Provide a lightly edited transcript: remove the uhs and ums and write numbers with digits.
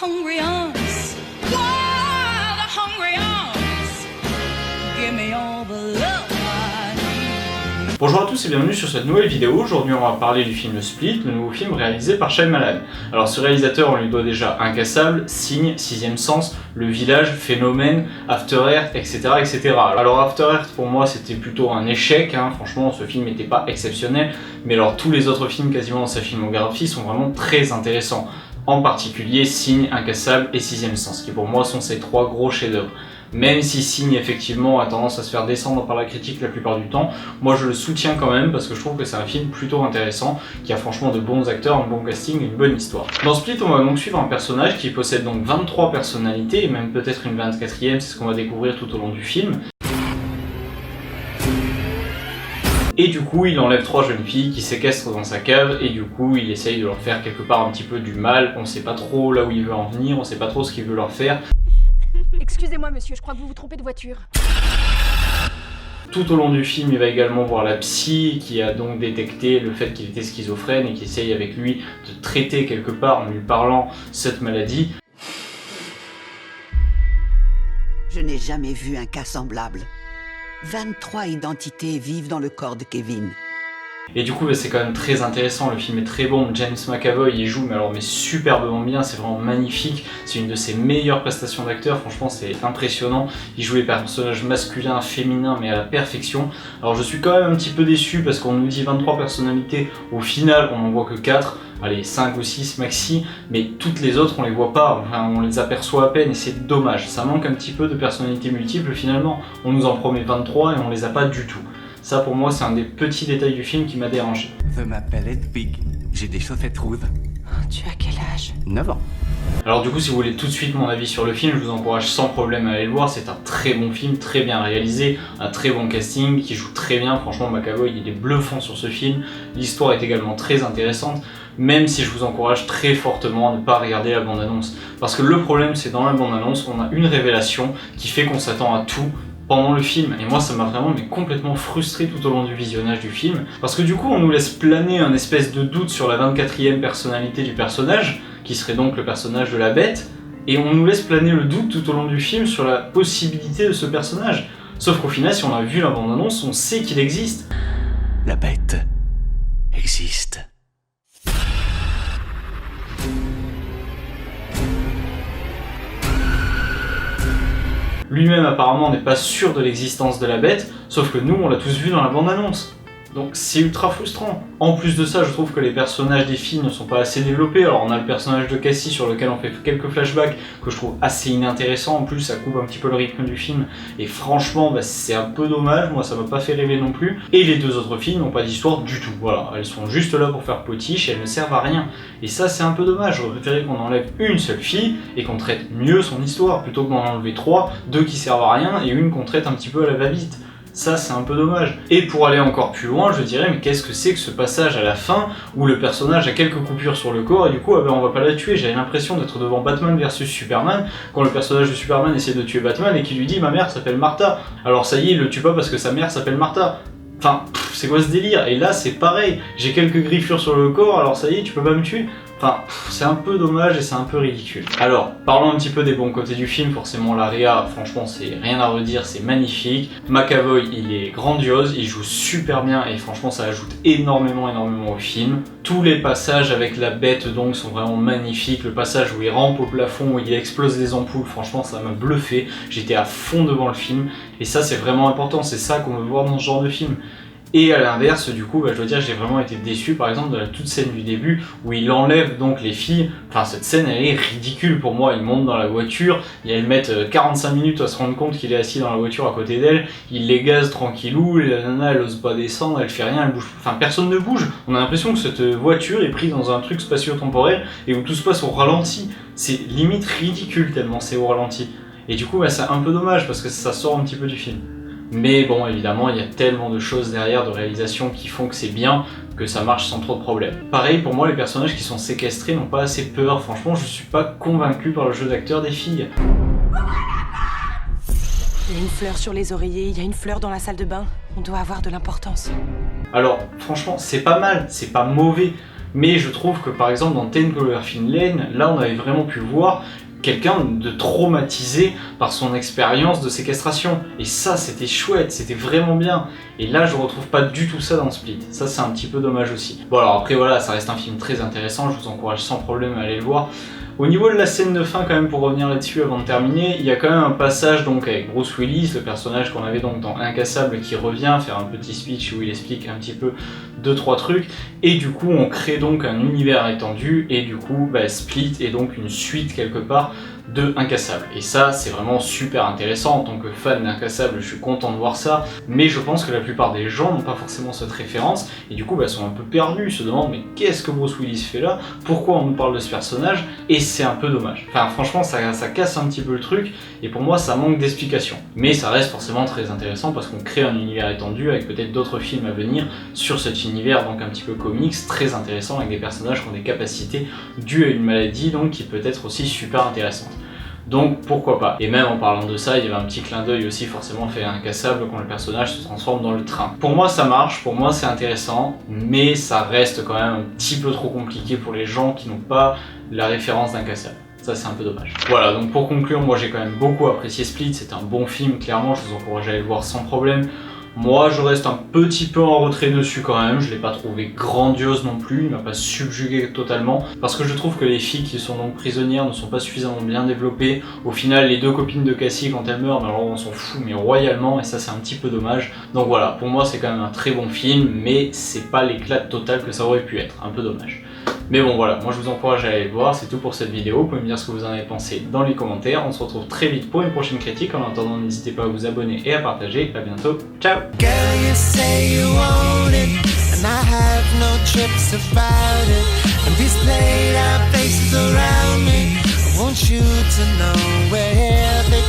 hungry arms, why the hungry arms, give me all the love I need. Bonjour à tous et bienvenue sur cette nouvelle vidéo. Aujourd'hui on va parler du film Split, le nouveau film réalisé par Shyamalan. Alors ce réalisateur, on lui doit déjà Incassable, Signe, Sixième Sens, Le Village, Phénomène, After Earth, etc. etc. Alors After Earth pour moi c'était plutôt un échec, franchement ce film n'était pas exceptionnel, mais alors tous les autres films quasiment dans sa filmographie sont vraiment très intéressants. En particulier Signe, Incassable et Sixième Sens, qui pour moi sont ces trois gros chefs-d'œuvre. Même si Signe effectivement a tendance à se faire descendre par la critique la plupart du temps, moi je le soutiens quand même parce que je trouve que c'est un film plutôt intéressant, qui a franchement de bons acteurs, un bon casting et une bonne histoire. Dans Split, on va donc suivre un personnage qui possède donc 23 personnalités, et même peut-être une 24e, c'est ce qu'on va découvrir tout au long du film. Et du coup, il enlève 3 jeunes filles qui séquestrent dans sa cave, et du coup, il essaye de leur faire quelque part un petit peu du mal. On sait pas trop là où il veut en venir, on sait pas trop ce qu'il veut leur faire. Excusez-moi monsieur, je crois que vous vous trompez de voiture. Tout au long du film, il va également voir la psy qui a donc détecté le fait qu'il était schizophrène et qui essaye avec lui de traiter quelque part en lui parlant cette maladie. Je n'ai jamais vu un cas semblable. 23 identités vivent dans le corps de Kevin. Et du coup, c'est quand même très intéressant, le film est très bon, James McAvoy il joue mais superbement bien, c'est vraiment magnifique, c'est une de ses meilleures prestations d'acteur, franchement c'est impressionnant, il joue les personnages masculins, féminins mais à la perfection. Alors je suis quand même un petit peu déçu parce qu'on nous dit 23 personnalités, au final on n'en voit que 4, allez 5 ou 6 maxi, mais toutes les autres on les voit pas, on les aperçoit à peine et c'est dommage, ça manque un petit peu de personnalités multiples finalement, on nous en promet 23 et on les a pas du tout. Ça pour moi c'est un des petits détails du film qui m'a dérangé. Je m'appelle Hedwig, j'ai des chaussettes rouges. Tu as quel âge? 9 ans. Alors du coup si vous voulez tout de suite mon avis sur le film, je vous encourage sans problème à aller le voir, c'est un très bon film, très bien réalisé, un très bon casting, qui joue très bien, franchement McAvoy il est bluffant sur ce film, l'histoire est également très intéressante, même si je vous encourage très fortement à ne pas regarder la bande-annonce. Parce que le problème c'est dans la bande-annonce, on a une révélation qui fait qu'on s'attend à tout pendant le film, et moi ça m'a vraiment complètement frustré tout au long du visionnage du film, parce que du coup on nous laisse planer un espèce de doute sur la 24e personnalité du personnage, qui serait donc le personnage de la bête, et on nous laisse planer le doute tout au long du film sur la possibilité de ce personnage. Sauf qu'au final, si on a vu la bande-annonce, on sait qu'il existe. La bête existe. Lui-même apparemment n'est pas sûr de l'existence de la bête, sauf que nous on l'a tous vu dans la bande-annonce. Donc c'est ultra frustrant. En plus de ça, je trouve que les personnages des filles ne sont pas assez développés. Alors on a le personnage de Cassie sur lequel on fait quelques flashbacks que je trouve assez inintéressant. En plus ça coupe un petit peu le rythme du film. Et franchement c'est un peu dommage, moi ça m'a pas fait rêver non plus. Et les deux autres filles n'ont pas d'histoire du tout. Voilà, elles sont juste là pour faire potiche et elles ne servent à rien. Et ça c'est un peu dommage, j'aurais préféré qu'on enlève une seule fille et qu'on traite mieux son histoire, plutôt que d'en enlever 3, 2 qui servent à rien et une qu'on traite un petit peu à la va-vite. Ça c'est un peu dommage. Et pour aller encore plus loin, je dirais mais qu'est-ce que c'est que ce passage à la fin où le personnage a quelques coupures sur le corps et du coup on va pas la tuer. J'avais l'impression d'être devant Batman versus Superman quand le personnage de Superman essaie de tuer Batman et qui lui dit ma mère s'appelle Martha. Alors ça y est, il le tue pas parce que sa mère s'appelle Martha. Enfin, c'est quoi ce délire? Et là c'est pareil, j'ai quelques griffures sur le corps, alors ça y est, tu peux pas me tuer? Enfin, c'est un peu dommage et c'est un peu ridicule. Alors, parlons un petit peu des bons côtés du film, forcément la réa, franchement c'est rien à redire, c'est magnifique. McAvoy, il est grandiose, il joue super bien et franchement ça ajoute énormément au film. Tous les passages avec la bête donc sont vraiment magnifiques, le passage où il rampe au plafond, où il explose les ampoules, franchement ça m'a bluffé, j'étais à fond devant le film et ça c'est vraiment important, c'est ça qu'on veut voir dans ce genre de film. Et à l'inverse, du coup, je dois dire, j'ai vraiment été déçu par exemple de la toute scène du début où il enlève donc les filles. Enfin, cette scène elle est ridicule pour moi. Ils montent dans la voiture, et elles mettent 45 minutes à se rendre compte qu'il est assis dans la voiture à côté d'elle. Il les gaze tranquillou, la nana elle ose pas descendre, elle fait rien, elle bouge. Enfin, personne ne bouge. On a l'impression que cette voiture est prise dans un truc spatio-temporel et où tout se passe au ralenti. C'est limite ridicule tellement c'est au ralenti. Et du coup, c'est un peu dommage parce que ça sort un petit peu du film. Mais bon, évidemment, il y a tellement de choses derrière de réalisation qui font que c'est bien, que ça marche sans trop de problèmes. Pareil, pour moi, les personnages qui sont séquestrés n'ont pas assez peur. Franchement, je suis pas convaincu par le jeu d'acteur des filles. Il y a une fleur sur les oreillers, il y a une fleur dans la salle de bain. On doit avoir de l'importance. Alors, franchement, c'est pas mal, c'est pas mauvais. Mais je trouve que par exemple dans 10 Cloverfield Lane, là on avait vraiment pu voir quelqu'un de traumatisé par son expérience de séquestration. Et ça, c'était chouette, c'était vraiment bien. Et là, je retrouve pas du tout ça dans Split. Ça, c'est un petit peu dommage aussi. Bon, alors après, voilà, ça reste un film très intéressant, je vous encourage sans problème à aller le voir. Au niveau de la scène de fin, quand même, pour revenir là-dessus avant de terminer, il y a quand même un passage donc avec Bruce Willis, le personnage qu'on avait donc dans Incassable, qui revient faire un petit speech où il explique un petit peu 2-3 trucs, et du coup on crée donc un univers étendu, et du coup Split est donc une suite quelque part de Incassable. Et ça, c'est vraiment super intéressant. En tant que fan d'Incassable, je suis content de voir ça, mais je pense que la plupart des gens n'ont pas forcément cette référence, et du coup sont un peu perdus, se demandent mais qu'est-ce que Bruce Willis fait là, pourquoi on nous parle de ce personnage, et c'est un peu dommage. Enfin franchement, ça casse un petit peu le truc, et pour moi ça manque d'explication. Mais ça reste forcément très intéressant parce qu'on crée un univers étendu avec peut-être d'autres films à venir sur cet univers donc un petit peu comics, très intéressant, avec des personnages qui ont des capacités dues à une maladie, donc qui peut être aussi super intéressante. Donc pourquoi pas. Et même en parlant de ça, il y avait un petit clin d'œil aussi forcément fait à Incassable quand le personnage se transforme dans le train. Pour moi ça marche, pour moi c'est intéressant, mais ça reste quand même un petit peu trop compliqué pour les gens qui n'ont pas la référence d'Incassable. Ça c'est un peu dommage. Voilà, donc pour conclure, moi j'ai quand même beaucoup apprécié Split, c'est un bon film, clairement, je vous encourage à aller le voir sans problème. Moi je reste un petit peu en retrait dessus quand même, je l'ai pas trouvé grandiose non plus, il m'a pas subjugué totalement, parce que je trouve que les filles qui sont donc prisonnières ne sont pas suffisamment bien développées. Au final, les deux copines de Cassie, quand elles meurent, alors on s'en fout mais royalement, et ça c'est un petit peu dommage. Donc voilà, pour moi c'est quand même un très bon film, mais c'est pas l'éclat total que ça aurait pu être, un peu dommage. Mais bon voilà, moi je vous encourage à aller le voir, c'est tout pour cette vidéo, vous pouvez me dire ce que vous en avez pensé dans les commentaires, on se retrouve très vite pour une prochaine critique, en attendant n'hésitez pas à vous abonner et à partager, à bientôt, ciao. Girl, you say you want it, and I have no trips about it. And these played out faces around me, I want you to know